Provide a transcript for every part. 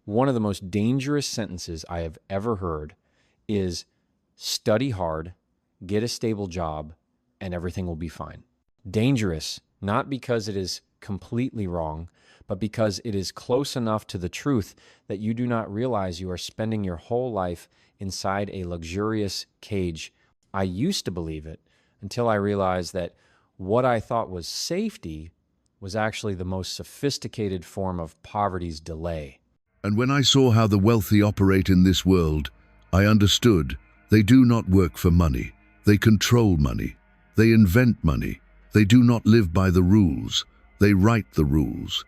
One of the most dangerous sentences I have ever heard is study hard, get a stable job, and everything will be fine. Dangerous, not because it is completely wrong, but because it is close enough to the truth that you do not realize you are spending your whole life inside a luxurious cage. I used to believe it until I realized that what I thought was safety was actually the most sophisticated form of poverty's delay. And when I saw how the wealthy operate in this world, I understood they do not work for money. They control money. They invent money. They do not live by the rules. They write the rules.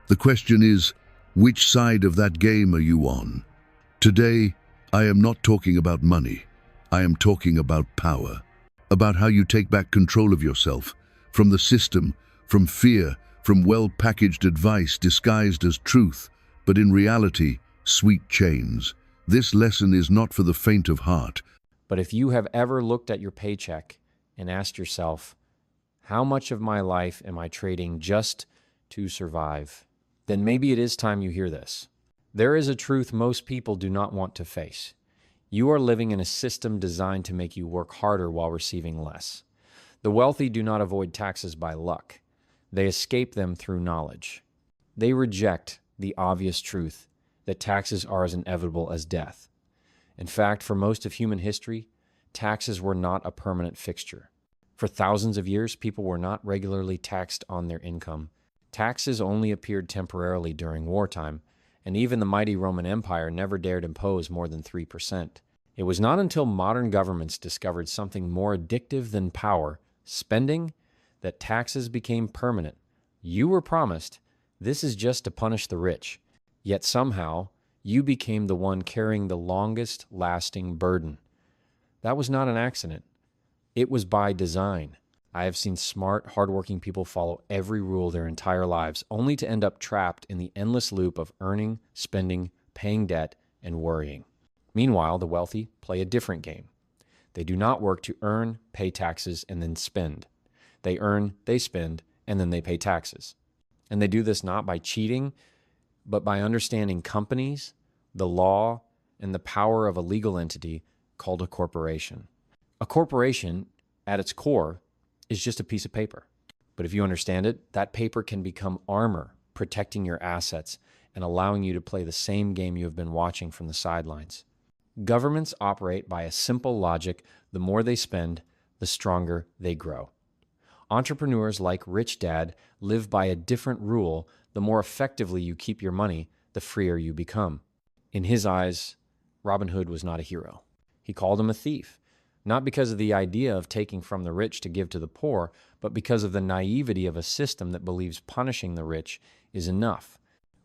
The question is, which side of that game are you on? Today, I am not talking about money. I am talking about power, about how you take back control of yourself, from the system, from fear, from well-packaged advice disguised as truth, but in reality, sweet chains. This lesson is not for the faint of heart. But if you have ever looked at your paycheck and asked yourself, how much of my life am I trading just to survive? Then maybe it is time you hear this. There is a truth most people do not want to face. You are living in a system designed to make you work harder while receiving less. The wealthy do not avoid taxes by luck. They escape them through knowledge. They reject the obvious truth that taxes are as inevitable as death. In fact, for most of human history, taxes were not a permanent fixture. For thousands of years, people were not regularly taxed on their income. Taxes only appeared temporarily during wartime, and even the mighty Roman Empire never dared impose more than 3%. It was not until modern governments discovered something more addictive than power, spending, that taxes became permanent. You were promised, this is just to punish the rich. Yet somehow, you became the one carrying the longest lasting burden. That was not an accident. It was by design. I have seen smart, hardworking people follow every rule their entire lives, only to end up trapped in the endless loop of earning, spending, paying debt, and worrying. Meanwhile, the wealthy play a different game. They do not work to earn, pay taxes, and then spend. They earn, they spend, and then they pay taxes. And they do this not by cheating, but by understanding companies, the law, and the power of a legal entity called a corporation. A corporation, at its core, is just a piece of paper. But if you understand it, that paper can become armor, protecting your assets and allowing you to play the same game you have been watching from the sidelines. Governments operate by a simple logic: the more they spend, the stronger they grow. Entrepreneurs like Rich Dad live by a different rule: the more effectively you keep your money, the freer you become. In his eyes, Robin Hood was not a hero. He called him a thief. Not because of the idea of taking from the rich to give to the poor, but because of the naivety of a system that believes punishing the rich is enough.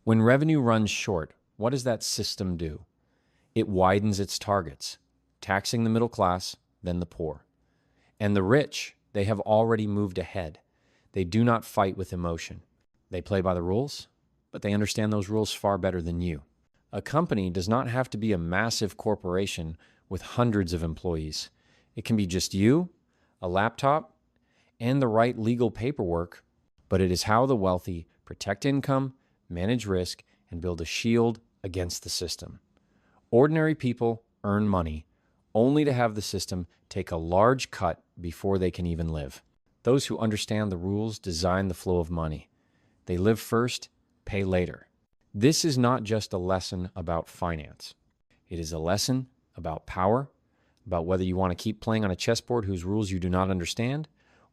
When revenue runs short, what does that system do? It widens its targets, taxing the middle class, then the poor. And the rich, they have already moved ahead. They do not fight with emotion. They play by the rules, but they understand those rules far better than you. A company does not have to be a massive corporation with hundreds of employees. It can be just you, a laptop, and the right legal paperwork, but it is how the wealthy protect income, manage risk, and build a shield against the system. Ordinary people earn money only to have the system take a large cut before they can even live. Those who understand the rules design the flow of money. They live first, pay later. This is not just a lesson about finance. It is a lesson about power, about whether you want to keep playing on a chessboard whose rules you do not understand,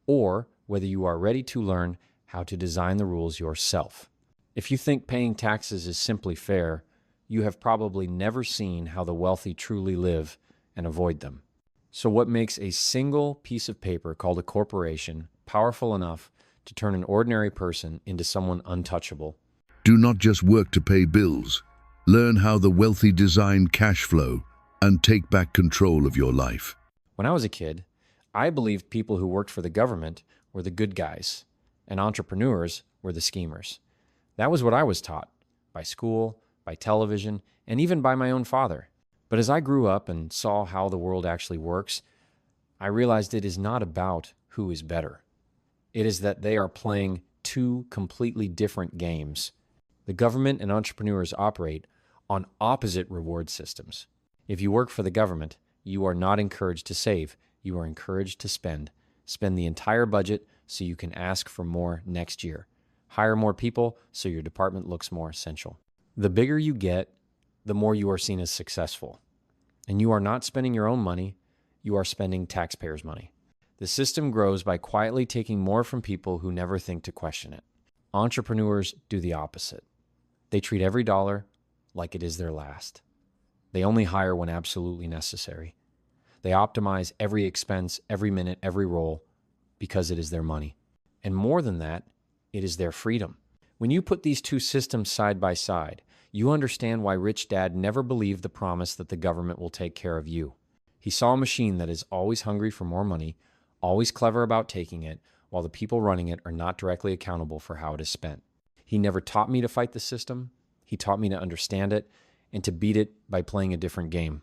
or whether you are ready to learn how to design the rules yourself. If you think paying taxes is simply fair, you have probably never seen how the wealthy truly live and avoid them. So what makes a single piece of paper called a corporation powerful enough to turn an ordinary person into someone untouchable? Do not just work to pay bills. Learn how the wealthy design cash flow and take back control of your life. When I was a kid, I believed people who worked for the government were the good guys, and entrepreneurs were the schemers. That was what I was taught, by school, by television, and even by my own father. But as I grew up and saw how the world actually works, I realized it is not about who is better. It is that they are playing two completely different games. The government and entrepreneurs operate on opposite reward systems. If you work for the government, you are not encouraged to save. You are encouraged to spend. Spend the entire budget so you can ask for more next year. Hire more people so your department looks more essential. The bigger you get, the more you are seen as successful. And you are not spending your own money, you are spending taxpayers' money. The system grows by quietly taking more from people who never think to question it. Entrepreneurs do the opposite. They treat every dollar like it is their last. They only hire when absolutely necessary. They optimize every expense, every minute, every roll, because it is their money. And more than that, it is their freedom. When you put these two systems side by side, you understand why Rich Dad never believed the promise that the government will take care of you. He saw a machine that is always hungry for more money, always clever about taking it, while the people running it are not directly accountable for how it is spent. He never taught me to fight the system. He taught me to understand it and to beat it by playing a different game.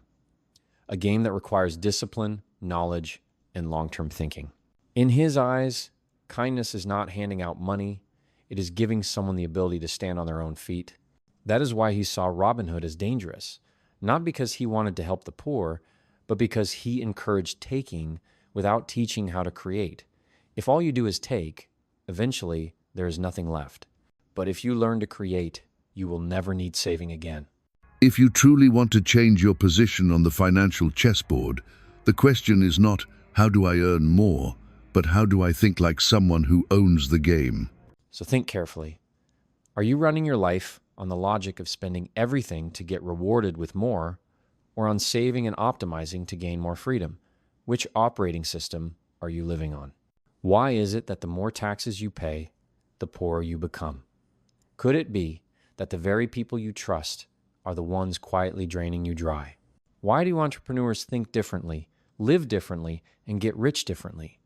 A game that requires discipline, knowledge, and long-term thinking. In his eyes, kindness is not handing out money. It is giving someone the ability to stand on their own feet. That is why he saw Robin Hood as dangerous, not because he wanted to help the poor, but because he encouraged taking without teaching how to create. If all you do is take, eventually there is nothing left. But if you learn to create, you will never need saving again. If you truly want to change your position on the financial chessboard, the question is not, how do I earn more, but how do I think like someone who owns the game? So think carefully. Are you running your life on the logic of spending everything to get rewarded with more, or on saving and optimizing to gain more freedom? Which operating system are you living on? Why is it that the more taxes you pay, the poorer you become? Could it be that the very people you trust are the ones quietly draining you dry? Why do entrepreneurs think differently, live differently, and get rich differently?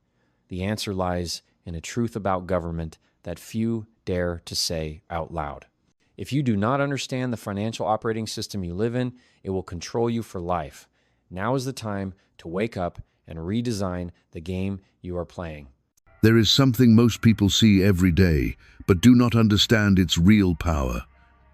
The answer lies in a truth about government that few dare to say out loud. If you do not understand the financial operating system you live in, it will control you for life. Now is the time to wake up and redesign the game you are playing. There is something most people see every day, but do not understand its real power.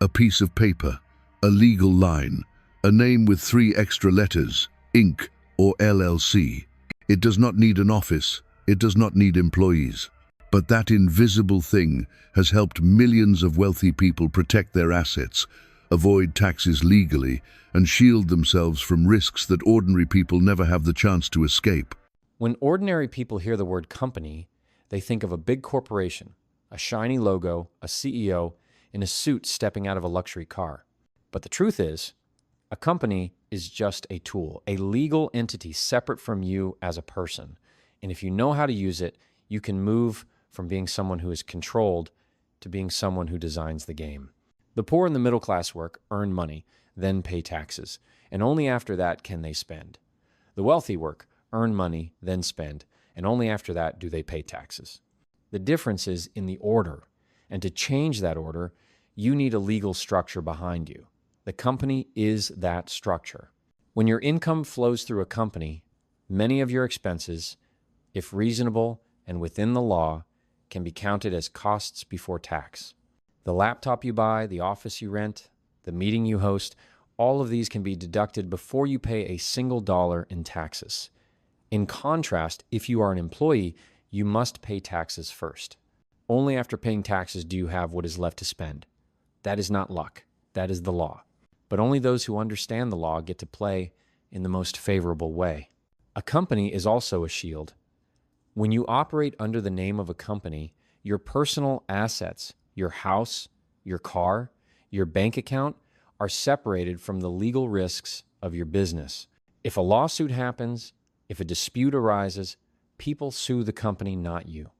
A piece of paper, a legal line, a name with 3 extra letters, Inc. or LLC. It does not need an office, it does not need employees. But that invisible thing has helped millions of wealthy people protect their assets, avoid taxes legally, and shield themselves from risks that ordinary people never have the chance to escape. When ordinary people hear the word company, they think of a big corporation, a shiny logo, a CEO, in a suit stepping out of a luxury car. But the truth is, a company is just a tool, a legal entity separate from you as a person. And if you know how to use it, you can move from being someone who is controlled to being someone who designs the game. The poor and the middle class work, earn money, then pay taxes, and only after that can they spend. The wealthy work, earn money, then spend, and only after that do they pay taxes. The difference is in the order, and to change that order, you need a legal structure behind you. The company is that structure. When your income flows through a company, many of your expenses, if reasonable and within the law, can be counted as costs before tax. The laptop you buy, the office you rent, the meeting you host, all of these can be deducted before you pay a single dollar in taxes. In contrast, if you are an employee, you must pay taxes first. Only after paying taxes do you have what is left to spend. That is not luck. That is the law. But only those who understand the law get to play in the most favorable way. A company is also a shield. When you operate under the name of a company, your personal assets, your house, your car, your bank account are separated from the legal risks of your business. If a lawsuit happens, if a dispute arises, people sue the company, not you.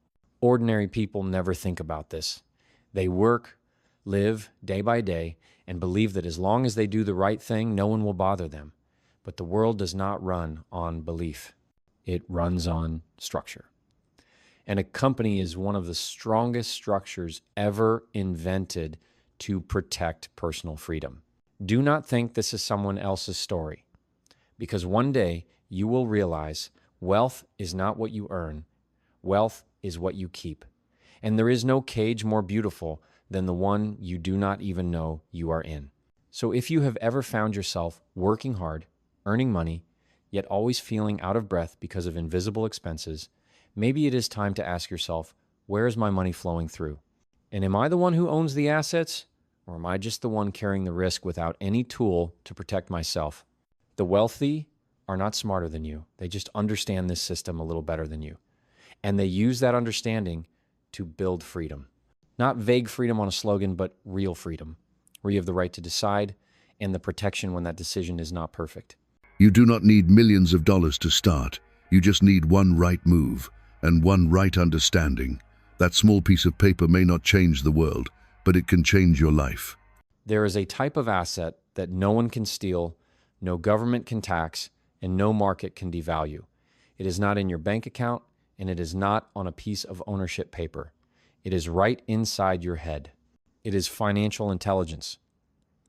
Ordinary people never think about this. They work, live day by day, and believe that as long as they do the right thing, no one will bother them. But the world does not run on belief. It runs on structure. And a company is one of the strongest structures ever invented to protect personal freedom. Do not think this is someone else's story, because one day you will realize wealth is not what you earn. Wealth is what you keep. And there is no cage more beautiful than the one you do not even know you are in. So if you have ever found yourself working hard, earning money, yet always feeling out of breath because of invisible expenses, maybe it is time to ask yourself, where is my money flowing through? And am I the one who owns the assets, or am I just the one carrying the risk without any tool to protect myself? The wealthy are not smarter than you. They just understand this system a little better than you. And they use that understanding to build freedom. Not vague freedom on a slogan, but real freedom, where you have the right to decide and the protection when that decision is not perfect. You do not need millions of dollars to start. You just need one right move and one right understanding. That small piece of paper may not change the world, but it can change your life. There is a type of asset that no one can steal, no government can tax, and no market can devalue. It is not in your bank account, and it is not on a piece of ownership paper. It is right inside your head. It is financial intelligence.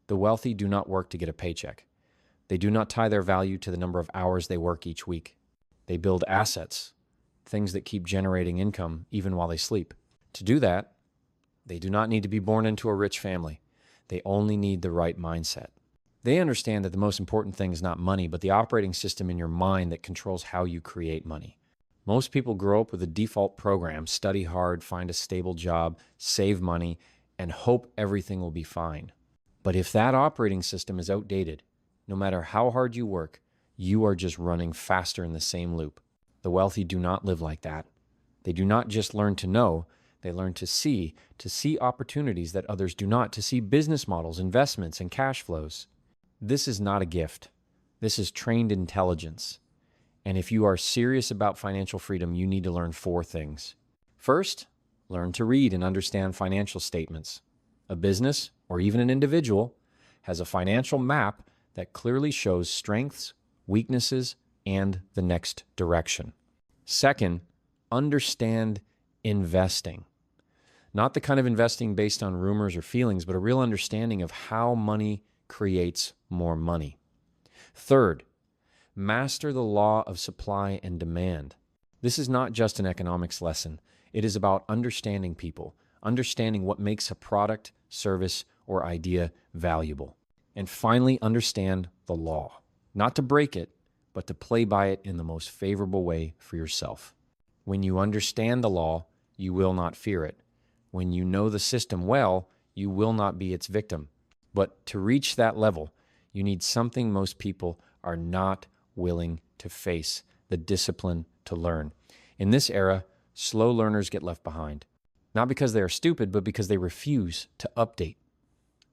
The wealthy do not work to get a paycheck. They do not tie their value to the number of hours they work each week. They build assets, things that keep generating income even while they sleep. To do that, they do not need to be born into a rich family. They only need the right mindset. They understand that the most important thing is not money, but the operating system in your mind that controls how you create money. Most people grow up with a default program: study hard, find a stable job, save money, and hope everything will be fine. But if that operating system is outdated, no matter how hard you work, you are just running faster in the same loop. The wealthy do not live like that. They do not just learn to know, they learn to see opportunities that others do not, to see business models, investments, and cash flows. This is not a gift. This is trained intelligence. And if you are serious about financial freedom, you need to learn 4 things. First, learn to read and understand financial statements. A business, or even an individual, has a financial map that clearly shows strengths, weaknesses, and the next direction. Second, understand investing. Not the kind of investing based on rumors or feelings, but a real understanding of how money creates more money. Third, master the law of supply and demand. This is not just an economics lesson. It is about understanding people, understanding what makes a product, service, or idea valuable. And finally, understand the law. Not to break it, but to play by it in the most favorable way for yourself. When you understand the law, you will not fear it. When you know the system well, you will not be its victim. But to reach that level, you need something most people are not willing to face: the discipline to learn. In this era, slow learners get left behind. Not because they are stupid, but because they refuse to update.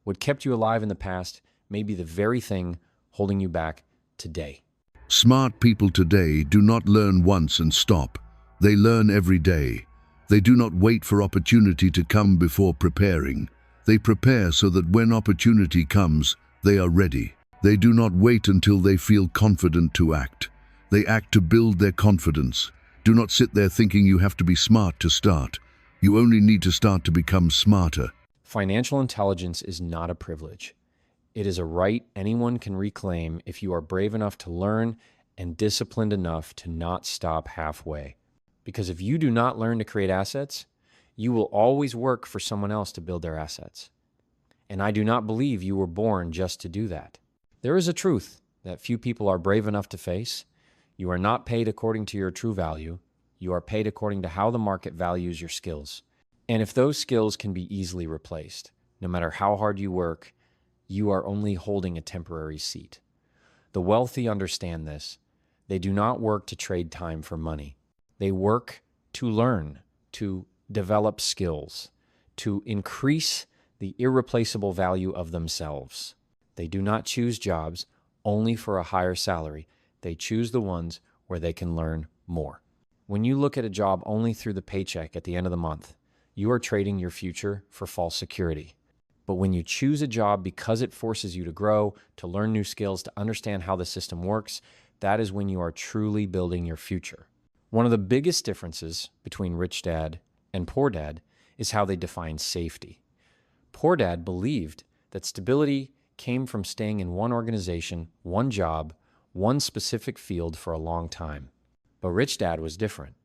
What kept you alive in the past may be the very thing holding you back today. Smart people today do not learn once and stop. They learn every day. They do not wait for opportunity to come before preparing. They prepare so that when opportunity comes, they are ready. They do not wait until they feel confident to act. They act to build their confidence. Do not sit there thinking you have to be smart to start. You only need to start to become smarter. Financial intelligence is not a privilege. It is a right anyone can reclaim if you are brave enough to learn and disciplined enough to not stop halfway. Because if you do not learn to create assets, you will always work for someone else to build their assets. And I do not believe you were born just to do that. There is a truth that few people are brave enough to face. You are not paid according to your true value. You are paid according to how the market values your skills. And if those skills can be easily replaced, no matter how hard you work, you are only holding a temporary seat. The wealthy understand this. They do not work to trade time for money. They work to learn, to develop skills, to increase the irreplaceable value of themselves. They do not choose jobs only for a higher salary. They choose the ones where they can learn more. When you look at a job only through the paycheck at the end of the month, you are trading your future for false security. But when you choose a job because it forces you to grow, to learn new skills, to understand how the system works, that is when you are truly building your future. One of the biggest differences between rich dad and poor dad is how they define safety. Poor dad believed that stability came from staying in one organization, one job, one specific field for a long time. But rich dad was different.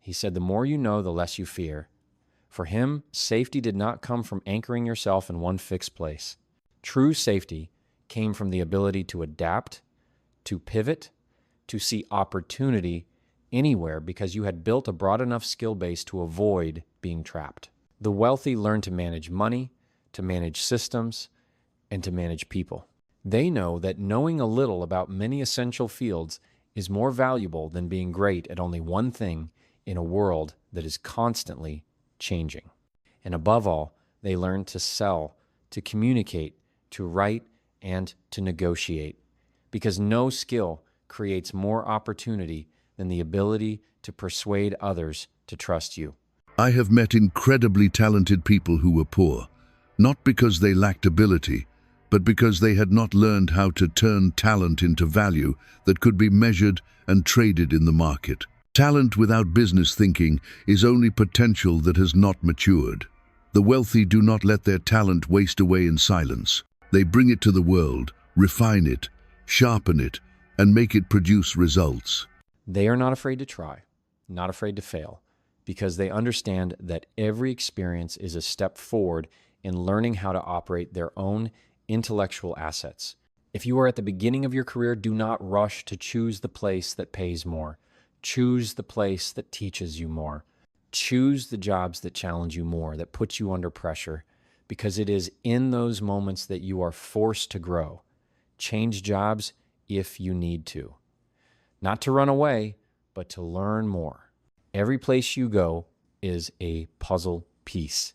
He said the more you know, the less you fear. For him, safety did not come from anchoring yourself in one fixed place. True safety came from the ability to adapt, to pivot, to see opportunity anywhere because you had built a broad enough skill base to avoid being trapped. The wealthy learn to manage money, to manage systems, and to manage people. They know that knowing a little about many essential fields is more valuable than being great at only one thing in a world that is constantly changing. And above all, they learn to sell, to communicate, to write, and to negotiate, because no skill creates more opportunity than the ability to persuade others to trust you. I have met incredibly talented people who were poor, not because they lacked ability, but because they had not learned how to turn talent into value that could be measured and traded in the market. Talent without business thinking is only potential that has not matured. The wealthy do not let their talent waste away in silence. They bring it to the world, refine it, sharpen it, and make it produce results. They are not afraid to try, not afraid to fail, because they understand that every experience is a step forward in learning how to operate their own intellectual assets. If you are at the beginning of your career, do not rush to choose the place that pays more. Choose the place that teaches you more. Choose the jobs that challenge you more, that put you under pressure, because it is in those moments that you are forced to grow. Change jobs if you need to. Not to run away, but to learn more. Every place you go is a puzzle piece.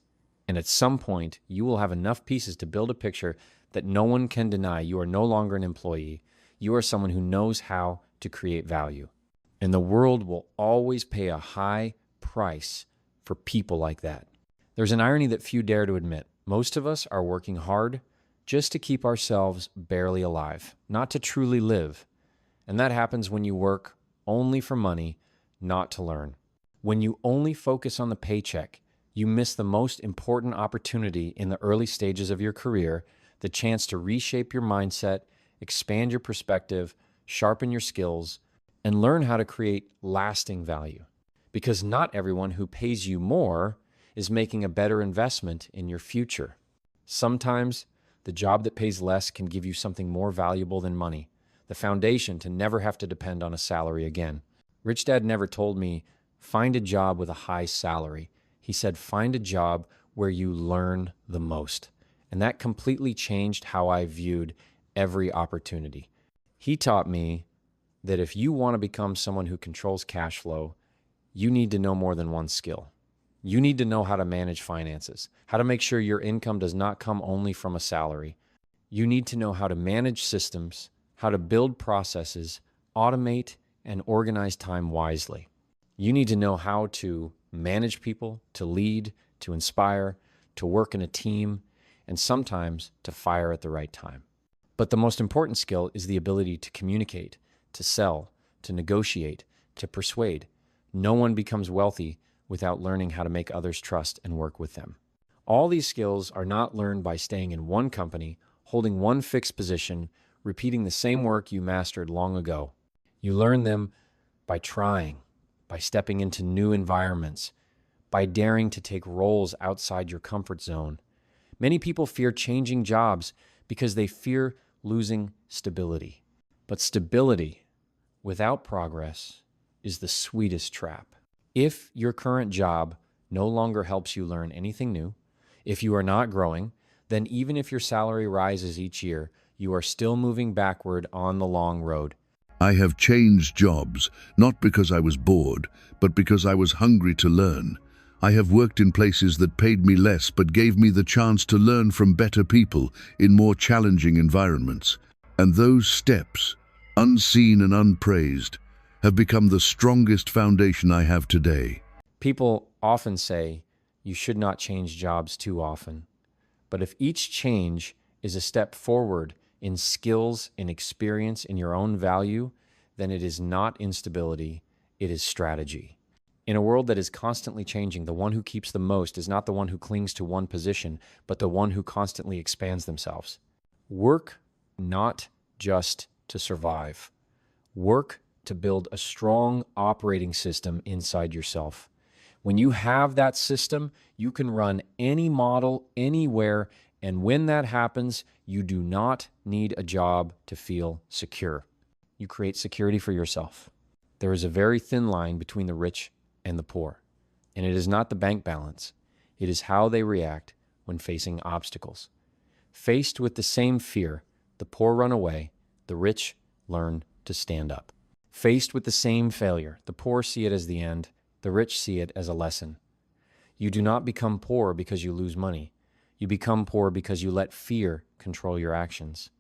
And at some point, you will have enough pieces to build a picture that no one can deny. You are no longer an employee. You are someone who knows how to create value. And the world will always pay a high price for people like that. There's an irony that few dare to admit. Most of us are working hard just to keep ourselves barely alive, not to truly live. And that happens when you work only for money, not to learn. When you only focus on the paycheck, you miss the most important opportunity in the early stages of your career, the chance to reshape your mindset, expand your perspective, sharpen your skills, and learn how to create lasting value. Because not everyone who pays you more is making a better investment in your future. Sometimes the job that pays less can give you something more valuable than money, the foundation to never have to depend on a salary again. Rich Dad never told me, find a job with a high salary. He said, find a job where you learn the most. And that completely changed how I viewed every opportunity. He taught me that if you want to become someone who controls cash flow, you need to know more than one skill. You need to know how to manage finances, how to make sure your income does not come only from a salary. You need to know how to manage systems, how to build processes, automate, and organize time wisely. You need to know how to manage people, to lead, to inspire, to work in a team, and sometimes to fire at the right time. But the most important skill is the ability to communicate, to sell, to negotiate, to persuade. No one becomes wealthy without learning how to make others trust and work with them. All these skills are not learned by staying in one company, holding one fixed position, repeating the same work you mastered long ago. You learn them by trying, by stepping into new environments, by daring to take roles outside your comfort zone. Many people fear changing jobs because they fear losing stability. But stability without progress is the sweetest trap. If your current job no longer helps you learn anything new, if you are not growing, then even if your salary rises each year, you are still moving backward on the long road. I have changed jobs, not because I was bored, but because I was hungry to learn. I have worked in places that paid me less but gave me the chance to learn from better people in more challenging environments. And those steps, unseen and unpraised, have become the strongest foundation I have today. People often say you should not change jobs too often. But if each change is a step forward in skills, in experience, in your own value, then it is not instability, it is strategy. In a world that is constantly changing, the one who keeps the most is not the one who clings to one position, but the one who constantly expands themselves. Work not just to survive. Work to build a strong operating system inside yourself. When you have that system, you can run any model, anywhere, And when that happens, you do not need a job to feel secure. You create security for yourself. There is a very thin line between the rich and the poor, and it is not the bank balance. It is how they react when facing obstacles. Faced with the same fear, the poor run away, the rich learn to stand up. Faced with the same failure, the poor see it as the end, the rich see it as a lesson. You do not become poor because you lose money. You become poor because you let fear control your actions.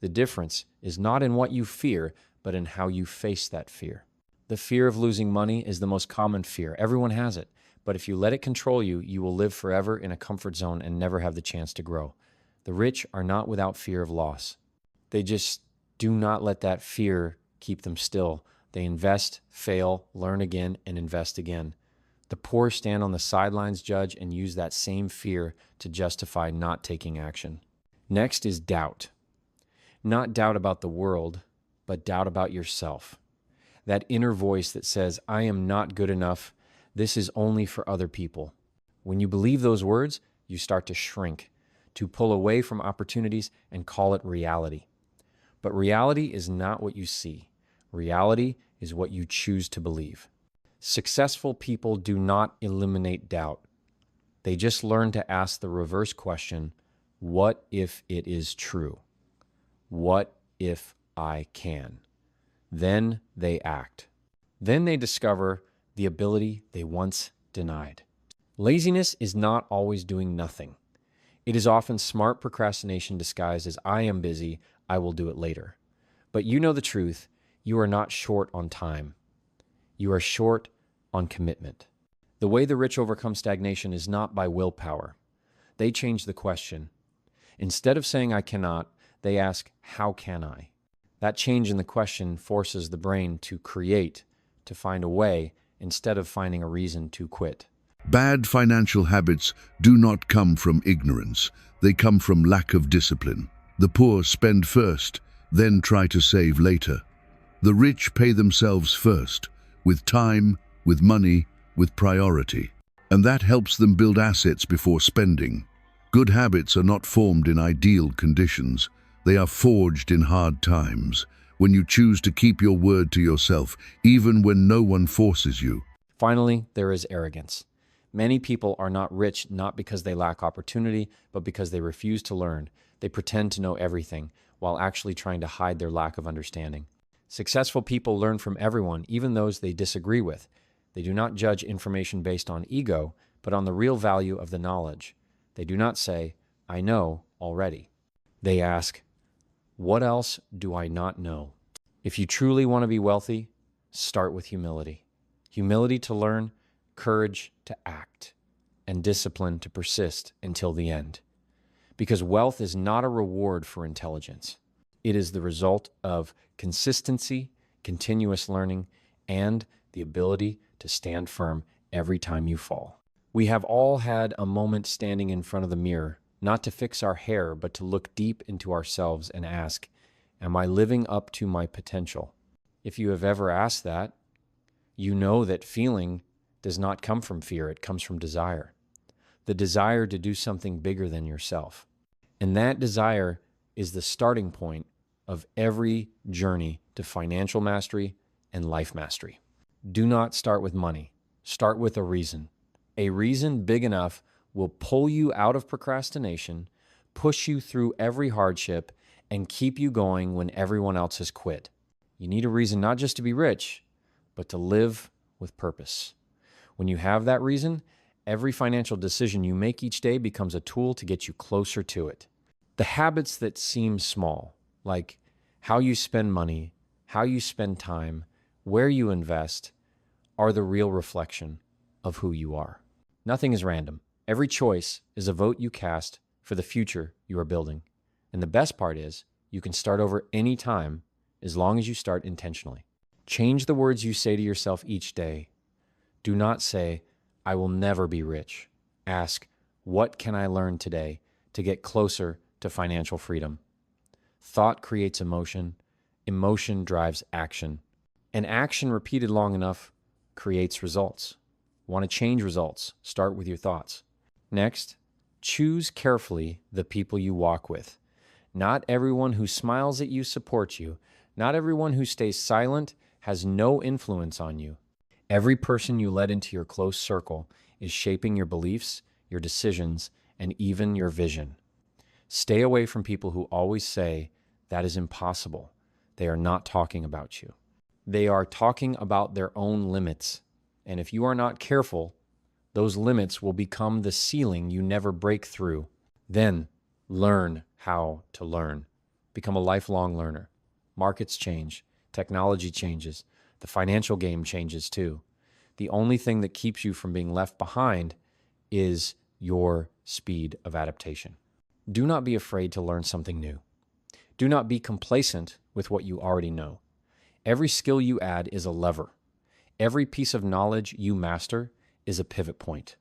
The difference is not in what you fear, but in how you face that fear. The fear of losing money is the most common fear. Everyone has it. But if you let it control you, you will live forever in a comfort zone and never have the chance to grow. The rich are not without fear of loss. They just do not let that fear keep them still. They invest, fail, learn again, and invest again. The poor stand on the sidelines, judge, and use that same fear to justify not taking action. Next is doubt. Not doubt about the world, but doubt about yourself. That inner voice that says, I am not good enough. This is only for other people. When you believe those words, you start to shrink, to pull away from opportunities and call it reality. But reality is not what you see. Reality is what you choose to believe. Successful people do not eliminate doubt. They just learn to ask the reverse question, what if it is true? What if I can? Then they act. Then they discover the ability they once denied. Laziness is not always doing nothing. It is often smart procrastination disguised as I am busy, I will do it later. But you know the truth, you are not short on time. You are short on commitment. The way the rich overcome stagnation is not by willpower. They change the question. Instead of saying I cannot, they ask, how can I? That change in the question forces the brain to create, to find a way, instead of finding a reason to quit. Bad financial habits do not come from ignorance. They come from lack of discipline. The poor spend first, then try to save later. The rich pay themselves first, with time, with money, with priority. And that helps them build assets before spending. Good habits are not formed in ideal conditions. They are forged in hard times, when you choose to keep your word to yourself, even when no one forces you. Finally, there is arrogance. Many people are not rich not because they lack opportunity, but because they refuse to learn. They pretend to know everything, while actually trying to hide their lack of understanding. Successful people learn from everyone, even those they disagree with. They do not judge information based on ego, but on the real value of the knowledge. They do not say, I know already. They ask, what else do I not know? If you truly want to be wealthy, start with humility. Humility to learn, courage to act, and discipline to persist until the end. Because wealth is not a reward for intelligence. It is the result of consistency, continuous learning, and the ability to stand firm every time you fall. We have all had a moment standing in front of the mirror, not to fix our hair, but to look deep into ourselves and ask, am I living up to my potential? If you have ever asked that, you know that feeling does not come from fear, it comes from desire. The desire to do something bigger than yourself. And that desire is the starting point of every journey to financial mastery and life mastery. Do not start with money. Start with a reason. A reason big enough will pull you out of procrastination, push you through every hardship, and keep you going when everyone else has quit. You need a reason not just to be rich, but to live with purpose. When you have that reason, every financial decision you make each day becomes a tool to get you closer to it. The habits that seem small, like how you spend money, how you spend time, where you invest, are the real reflection of who you are. Nothing is random. Every choice is a vote you cast for the future you are building. And the best part is, you can start over any time as long as you start intentionally. Change the words you say to yourself each day. Do not say, I will never be rich. Ask, what can I learn today to get closer to financial freedom? Thought creates emotion. Emotion drives action. And action repeated long enough creates results. Want to change results? Start with your thoughts. Next, Choose carefully the people you walk with. Not everyone who smiles at you supports you. Not everyone who stays silent has no influence on you. Every person you let into your close circle is shaping your beliefs, your decisions, and even your vision. Stay away from people who always say, "That is impossible." They are not talking about you. They are talking about their own limits. And if you are not careful, those limits will become the ceiling you never break through. Then learn how to learn. Become a lifelong learner. Markets change. Technology changes. The financial game changes too. The only thing that keeps you from being left behind is your speed of adaptation. Do not be afraid to learn something new. Do not be complacent with what you already know. Every skill you add is a lever. Every piece of knowledge you master is a pivot point.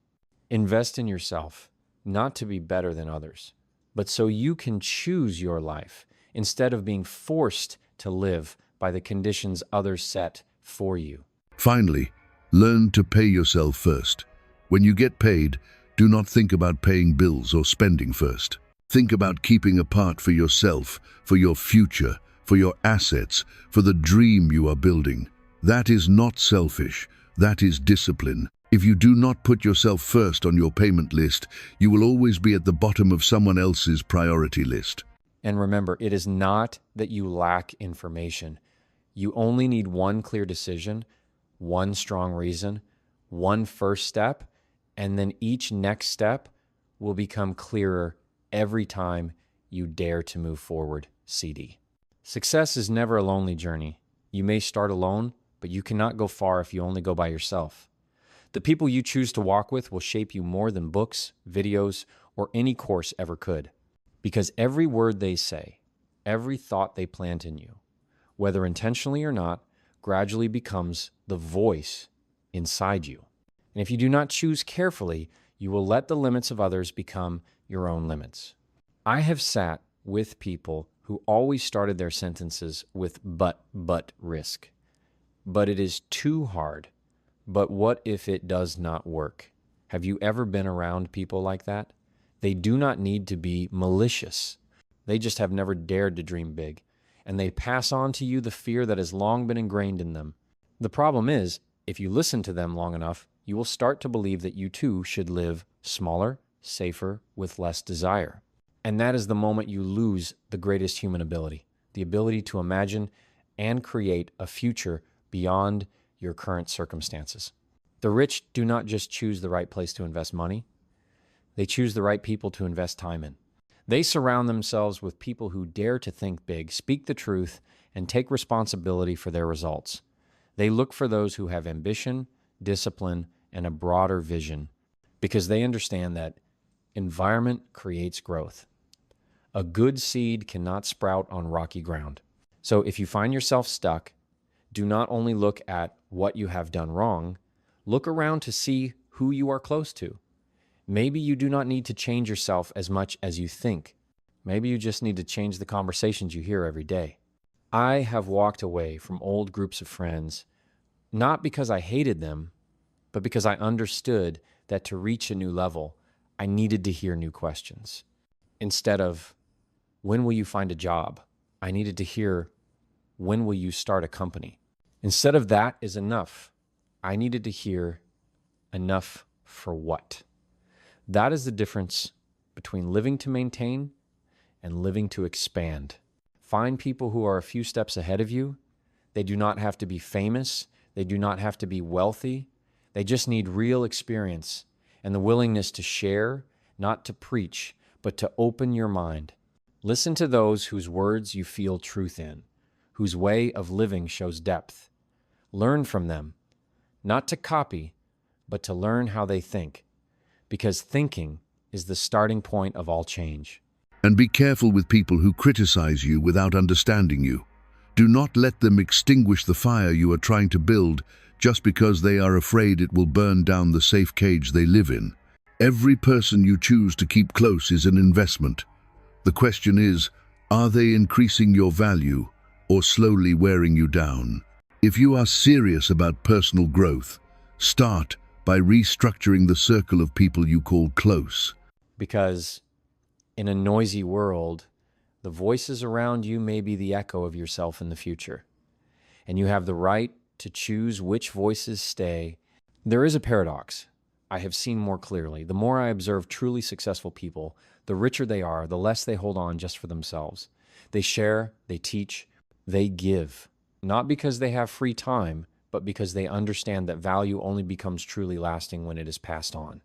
Invest in yourself, not to be better than others, but so you can choose your life instead of being forced to live by the conditions others set for you. Finally, learn to pay yourself first. When you get paid, do not think about paying bills or spending first. Think about keeping a part for yourself, for your future, for your assets, for the dream you are building. That is not selfish. That is discipline. If you do not put yourself first on your payment list, you will always be at the bottom of someone else's priority list. And remember, it is not that you lack information. You only need one clear decision, one strong reason, one first step, and then each next step will become clearer every time you dare to move forward. CD. Success is never a lonely journey. You may start alone, but you cannot go far if you only go by yourself. The people you choose to walk with will shape you more than books, videos, or any course ever could. Because every word they say, every thought they plant in you, whether intentionally or not, gradually becomes the voice inside you. And if you do not choose carefully, you will let the limits of others become your own limits. I have sat with people who always started their sentences with but risk. But it is too hard. But what if it does not work? Have you ever been around people like that? They do not need to be malicious. They just have never dared to dream big. And they pass on to you the fear that has long been ingrained in them. The problem is, if you listen to them long enough, you will start to believe that you too should live smaller, safer, with less desire. And that is the moment you lose the greatest human ability, the ability to imagine and create a future beyond your current circumstances. The rich do not just choose the right place to invest money. They choose the right people to invest time in. They surround themselves with people who dare to think big, speak the truth, and take responsibility for their results. They look for those who have ambition, discipline, and a broader vision because they understand that environment creates growth. A good seed cannot sprout on rocky ground. So if you find yourself stuck, do not only look at what you have done wrong, look around to see who you are close to. Maybe you do not need to change yourself as much as you think. Maybe you just need to change the conversations you hear every day. I have walked away from old groups of friends, not because I hated them, but because I understood that to reach a new level, I needed to hear new questions. Instead of, when will you find a job? I needed to hear, when will you start a company? Instead of that is enough, I needed to hear, enough for what? That is the difference between living to maintain and living to expand. Find people who are a few steps ahead of you. They do not have to be famous. They do not have to be wealthy. They just need real experience and the willingness to share, not to preach, but to open your mind. Listen to those whose words you feel truth in, whose way of living shows depth. Learn from them, not to copy, but to learn how they think, because thinking is the starting point of all change. And be careful with people who criticize you without understanding you. Do not let them extinguish the fire you are trying to build just because they are afraid it will burn down the safe cage they live in. Every person you choose to keep close is an investment. The question is, are they increasing your value or slowly wearing you down? If you are serious about personal growth, start by restructuring the circle of people you call close. Because in a noisy world, the voices around you may be the echo of yourself in the future. And you have the right to choose which voices stay. There is a paradox I have seen more clearly. The more I observe truly successful people, the richer they are, the less they hold on just for themselves. They share, they teach, they give. Not because they have free time, but because they understand that value only becomes truly lasting when it is passed on.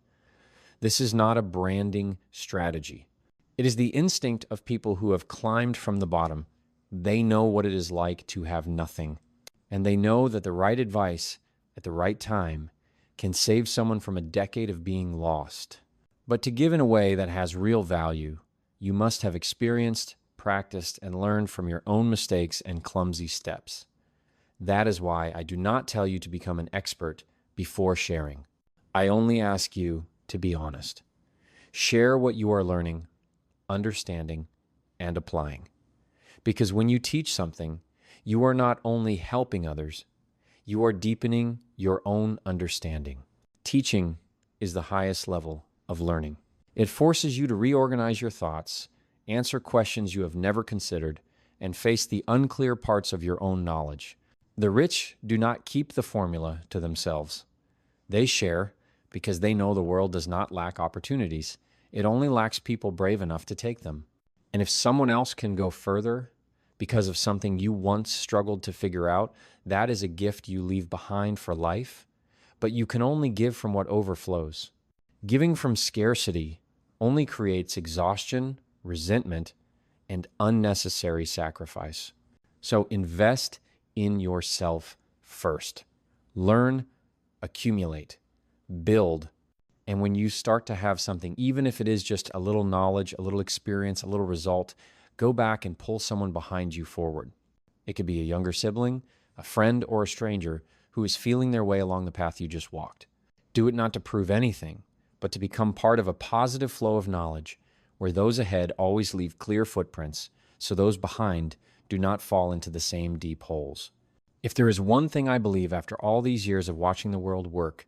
This is not a branding strategy. It is the instinct of people who have climbed from the bottom. They know what it is like to have nothing. And they know that the right advice at the right time can save someone from a decade of being lost. But to give in a way that has real value, you must have experienced, practiced, and learned from your own mistakes and clumsy steps. That is why I do not tell you to become an expert before sharing. I only ask you to be honest. Share what you are learning, understanding, and applying. Because when you teach something, you are not only helping others, you are deepening your own understanding. Teaching is the highest level of learning. It forces you to reorganize your thoughts, answer questions you have never considered, and face the unclear parts of your own knowledge. The rich do not keep the formula to themselves. They share because they know the world does not lack opportunities. It only lacks people brave enough to take them. And if someone else can go further because of something you once struggled to figure out, that is a gift you leave behind for life, but you can only give from what overflows. Giving from scarcity only creates exhaustion, resentment, and unnecessary sacrifice. So invest in yourself first. Learn, accumulate, build. And when you start to have something, even if it is just a little knowledge, a little experience, a little result, go back and pull someone behind you forward. It could be a younger sibling, a friend, or a stranger who is feeling their way along the path you just walked. Do it not to prove anything, but to become part of a positive flow of knowledge where those ahead always leave clear footprints so those behind do not fall into the same deep holes. If there is one thing I believe after all these years of watching the world work,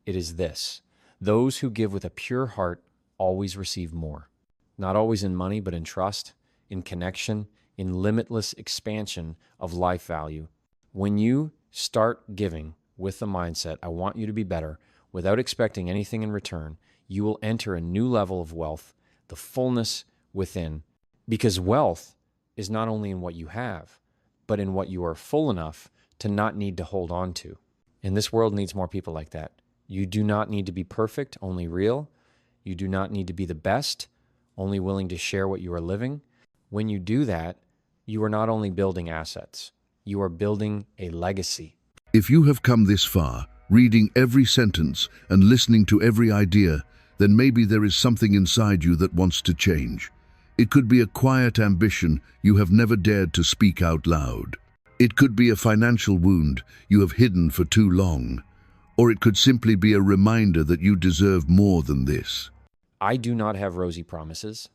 it is this: those who give with a pure heart always receive more. Not always in money, but in trust, in connection, in limitless expansion of life value. When you start giving with the mindset, I want you to be better, without expecting anything in return, you will enter a new level of wealth, the fullness within. Because wealth is not only in what you have, but in what you are full enough to not need to hold on to. And this world needs more people like that. You do not need to be perfect, only real. You do not need to be the best, only willing to share what you are living. When you do that, you are not only building assets, you are building a legacy. If you have come this far, reading every sentence and listening to every idea, then maybe there is something inside you that wants to change. It could be a quiet ambition you have never dared to speak out loud. It could be a financial wound you have hidden for too long. Or it could simply be a reminder that you deserve more than this. I do not have rosy promises.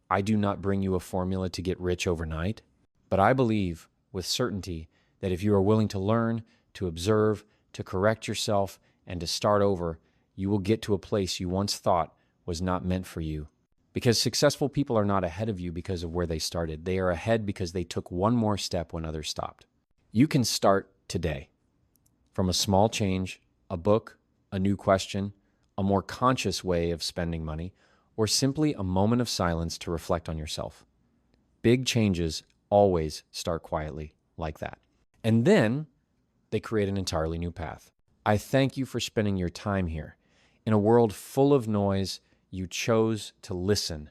I do not bring you a formula to get rich overnight. But I believe with certainty that if you are willing to learn, to observe, to correct yourself, and to start over, you will get to a place you once thought was not meant for you. Because successful people are not ahead of you because of where they started. They are ahead because they took one more step when others stopped. You can start today from a small change, a book, a new question, a more conscious way of spending money, or simply a moment of silence to reflect on yourself. Big changes always start quietly like that. And then they create an entirely new path. I thank you for spending your time here. In a world full of noise, you chose to listen.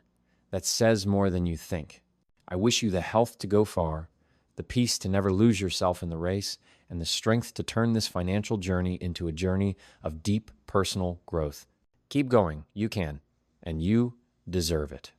That says more than you think. I wish you the health to go far, the peace to never lose yourself in the race, and the strength to turn this financial journey into a journey of deep personal growth. Keep going. You can, and you deserve it.